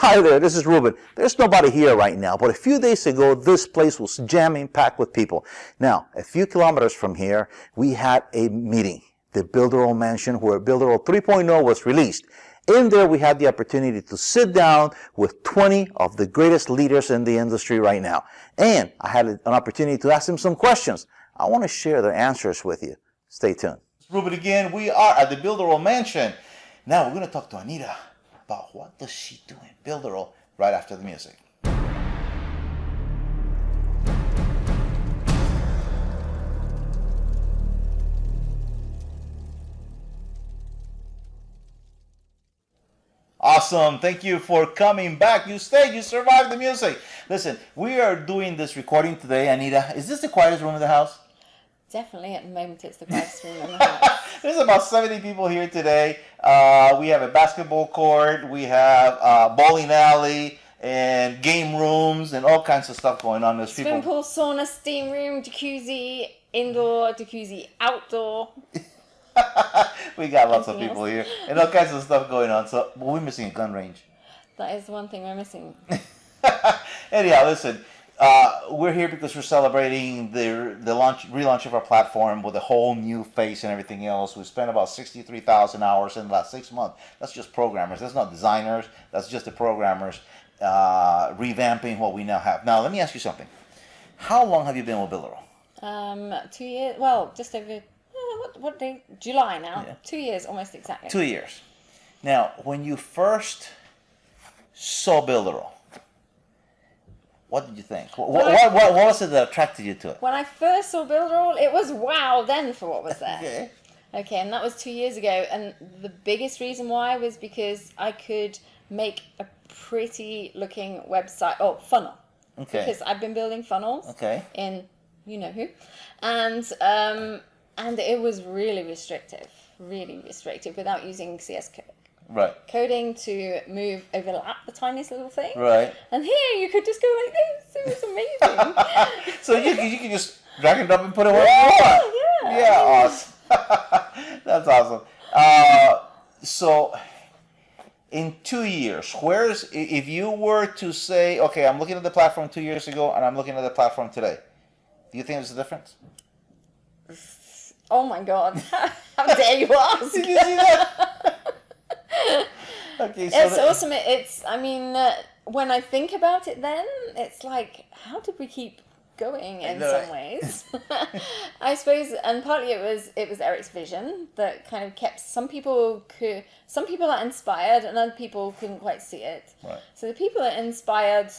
Hi there, this is Ruben. There's nobody here right now, but a few days ago, this place was jamming packed with people. Now, a few kilometers from here, we had a meeting, the Builderall Mansion, where Builderall 3.0 was released. In there, we had the opportunity to sit down with 20 of the greatest leaders in the industry right now. And I had an opportunity to ask them some questions. I want to share their answers with you. Stay tuned. Ruben again, we are at the Builderall Mansion. Now, we're going to talk to Anita about what does she do in Builderall right after the music. Awesome. Thank you for coming back. You stayed. You survived the music. Listen, we are doing this recording today. Anita, is this the quietest room in the house? Definitely, at the moment, it's the quietest room in the house. There's about 70 people here today. We have a basketball court. We have a bowling alley and game rooms and all kinds of stuff going on. There's Swimming pool, sauna, steam room, jacuzzi, indoor, jacuzzi, outdoor. We got lots of people here and all kinds of stuff going on. So we're missing a gun range. That is the one thing we're missing. Anyhow, listen. We're here because we're celebrating the relaunch of our platform with a whole new face and everything else. We spent about 63,000 hours in the last 6 months. That's just programmers. That's not designers. That's just the programmers revamping what we now have. Now, let me ask you something. How long have you been with Builderall? 2 years. Well, just over. What day? July now. Yeah. 2 years, almost exactly. 2 years. Now, when you first saw Builderall, what did you think? What was it that attracted you to it? When I first saw Builderall, it was wow then for what was there. Okay, and that was 2 years ago. And the biggest reason why was because I could make a pretty looking website, funnel. Okay. Because I've been building funnels. Okay. In you know who. And it was really restrictive without using CS code. Right. Coding to overlap the tiniest little thing. Right. And here you could just go like this. It was amazing. So you can just drag it up and put it where you want. Yeah. Yeah, awesome. That's awesome. So in 2 years, if you were to say, okay, I'm looking at the platform 2 years ago and I'm looking at the platform today, do you think there's a difference? Oh my God. How dare you ask? Did you see that? Okay, so it's awesome. When I think about it then, it's like, how did we keep going in some ways? I suppose, and partly it was Eric's vision that kind of kept, some people are inspired and other people couldn't quite see it. Right. So the people that inspired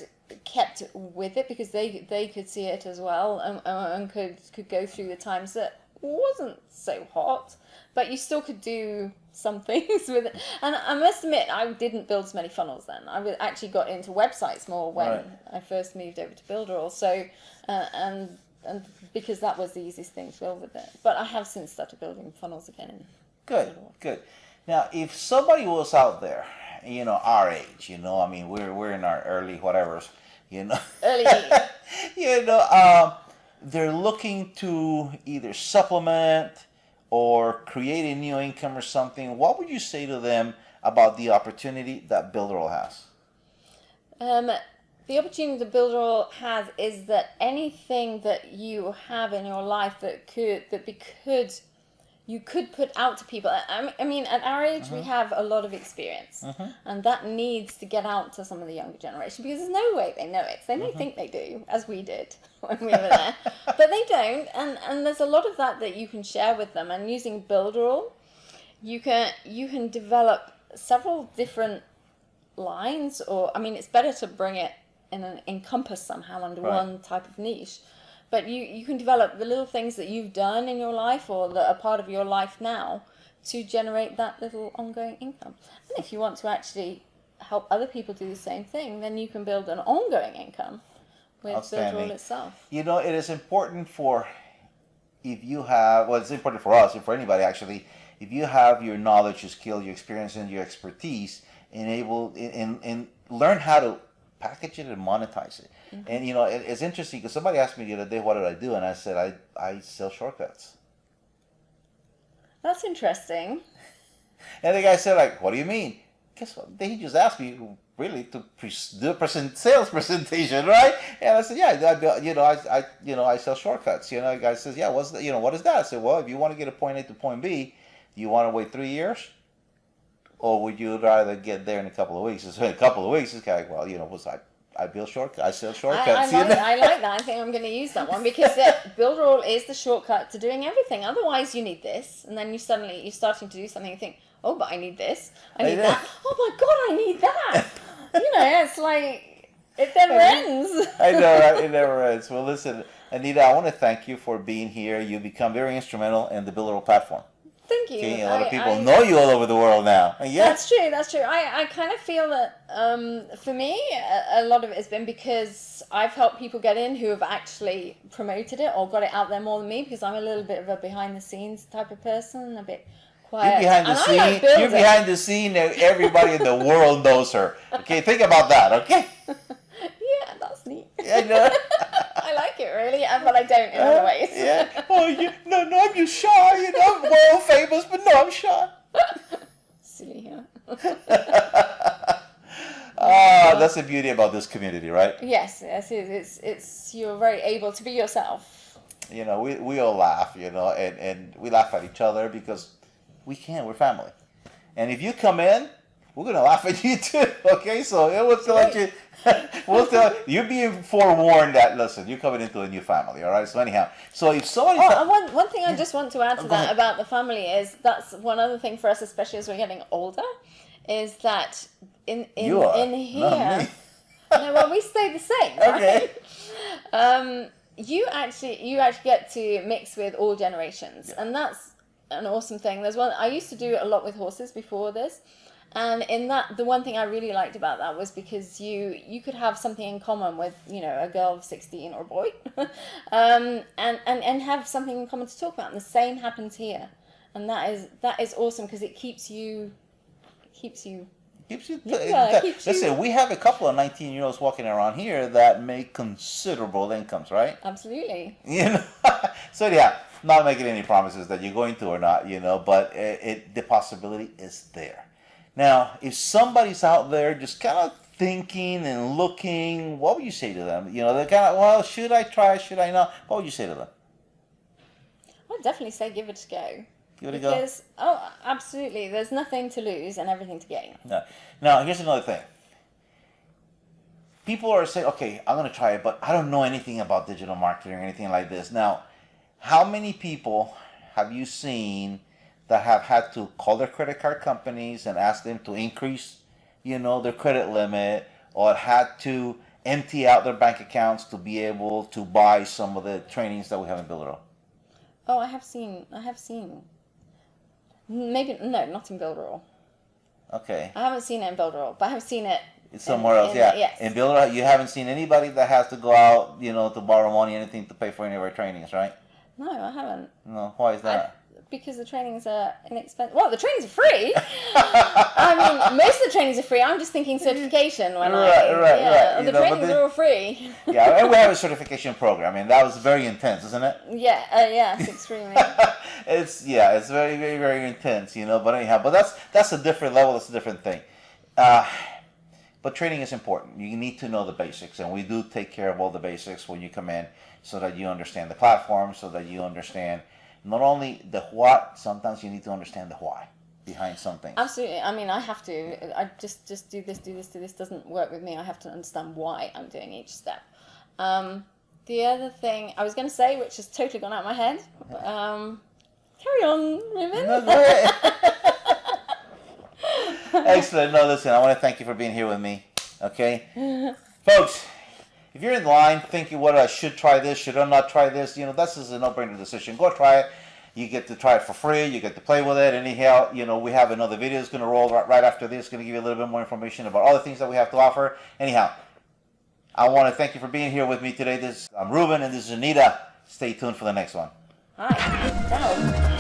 kept with it because they could see it as well and could go through the times that wasn't so hot, but you still could do some things with it. And I must admit, I didn't build as many funnels then. I actually got into websites more when I first moved over to Builderall. So, and because that was the easiest thing to build with it. But I have since started building funnels again. Good. Now, if somebody was out there, our age, we're in our early whatevers, Early. they're looking to either supplement or create a new income or something, what would you say to them about the opportunity that Builderall has? The opportunity that Builderall has is that anything that you have in your life you could put out to people. I mean, at our age, we have a lot of experience, and that needs to get out to some of the younger generation because there's no way they know it. They may think they do, as we did when we were there, but they don't. And there's a lot of that you can share with them. And using Builderall, you can develop several different lines, it's better to bring it encompass somehow under one type of niche. But you can develop the little things that you've done in your life or that are part of your life now to generate that little ongoing income. And if you want to actually help other people do the same thing, then you can build an ongoing income with Builderall itself. It is important it's important for us and for anybody actually, if you have your knowledge, your skill, your experience, and your expertise, and learn how to package it and monetize it. And it's interesting because somebody asked me the other day, what did I do? And I said, I sell shortcuts. That's interesting. And the guy said, what do you mean? Guess what? He just asked me, really to do a sales presentation, right? And I said, yeah, I sell shortcuts. You know, the guy says, yeah, what is that? I said, well, if you want to get a point A to point B, do you want to wait 3 years? Or would you rather get there in a couple of weeks? So in a couple of weeks, it's kind of like, well, I build shortcuts. I sell shortcuts. I like that. I think I'm going to use that one because Builderall is the shortcut to doing everything. Otherwise, you need this, and then you're starting to do something. You think, oh, but I need this. I need that. Oh my God, I need that. It's like it never ends. I know, right? It never ends. Well, listen, Anita, I want to thank you for being here. You've become very instrumental in the Builderall platform. Thank you. Okay, a lot of people know you all over the world now. Yeah. That's true. I kind of feel that for me, a lot of it has been because I've helped people get in who have actually promoted it or got it out there more than me, because I'm a little bit of a behind the scenes type of person, a bit quiet. You're behind the scene. Everybody in the world knows her. Okay, think about that. Okay. Yeah, that's neat. Yeah, no. I like it really, but I don't in other ways. Yeah. Oh, no, I'm just shy. I'm world famous, but no, I'm shy. Silly, that's the beauty about this community, right? Yes, it's you're very able to be yourself. We all laugh, and we laugh at each other because we're family. And if you come in, we're gonna laugh at you too. Okay, so it was to let you. You're being forewarned that, listen, you're coming into a new family, all right? So anyhow, so if somebody... One thing I just want to add to that about the family is that's one other thing for us, especially as we're getting older, is that in here... No, well, we stay the same, right? Okay. You actually get to mix with all generations, and that's an awesome thing. There's one I used to do a lot with horses before this. And in that, the one thing I really liked about that was because you could have something in common with, a girl of 16 or a boy, and have something in common to talk about. And the same happens here, and that is awesome because it keeps you. Listen, we have a couple of 19-year-olds walking around here that make considerable incomes, right? Absolutely. So yeah, not making any promises that you're going to or not, but the possibility is there. Now, if somebody's out there just kind of thinking and looking, what would you say to them? They're kind of, well, should I try? Should I not? What would you say to them? I'd definitely say give it a go. Give it a go? Oh, absolutely. There's nothing to lose and everything to gain. No. Now, here's another thing. People are saying, okay, I'm going to try it, but I don't know anything about digital marketing or anything like this. Now, how many people have you seen that have had to call their credit card companies and ask them to increase, their credit limit, or had to empty out their bank accounts to be able to buy some of the trainings that we have in Builderall? Oh, I have seen. Maybe, no, not in Builderall. Okay. I haven't seen it in Builderall, but I have seen it somewhere else, yeah. Yes. In Builderall, you haven't seen anybody that has to go out, to borrow money, anything to pay for any of our trainings, right? No, I haven't. No, why is that? Because the trainings are inexpensive. Well, the trainings are free. I mean, most of the trainings are free. I'm just thinking certification when right. The trainings are all free. Yeah, and we have a certification program, and that was very intense, isn't it? Yeah, yes, extremely. It's very, very, very intense, But anyhow, that's a different level. That's a different thing. But training is important. You need to know the basics, and we do take care of all the basics when you come in, so that you understand the platform, so that you understand. Not only the what, sometimes you need to understand the why behind something. Absolutely. I mean, I have to. I just do this doesn't work with me. I have to understand why I'm doing each step. The other thing I was going to say, which has totally gone out of my head. Carry on, Ruben. Excellent. No, listen, I want to thank you for being here with me. Okay? Folks, if you're in line thinking, I should try this, should I not try this, this is a no-brainer decision. Go try it. You get to try it for free. You get to play with it. Anyhow, we have another video that's going to roll right after this. Going to give you a little bit more information about all the things that we have to offer. Anyhow, I want to thank you for being here with me today. I'm Ruben, and this is Anita. Stay tuned for the next one. Hi. Ciao.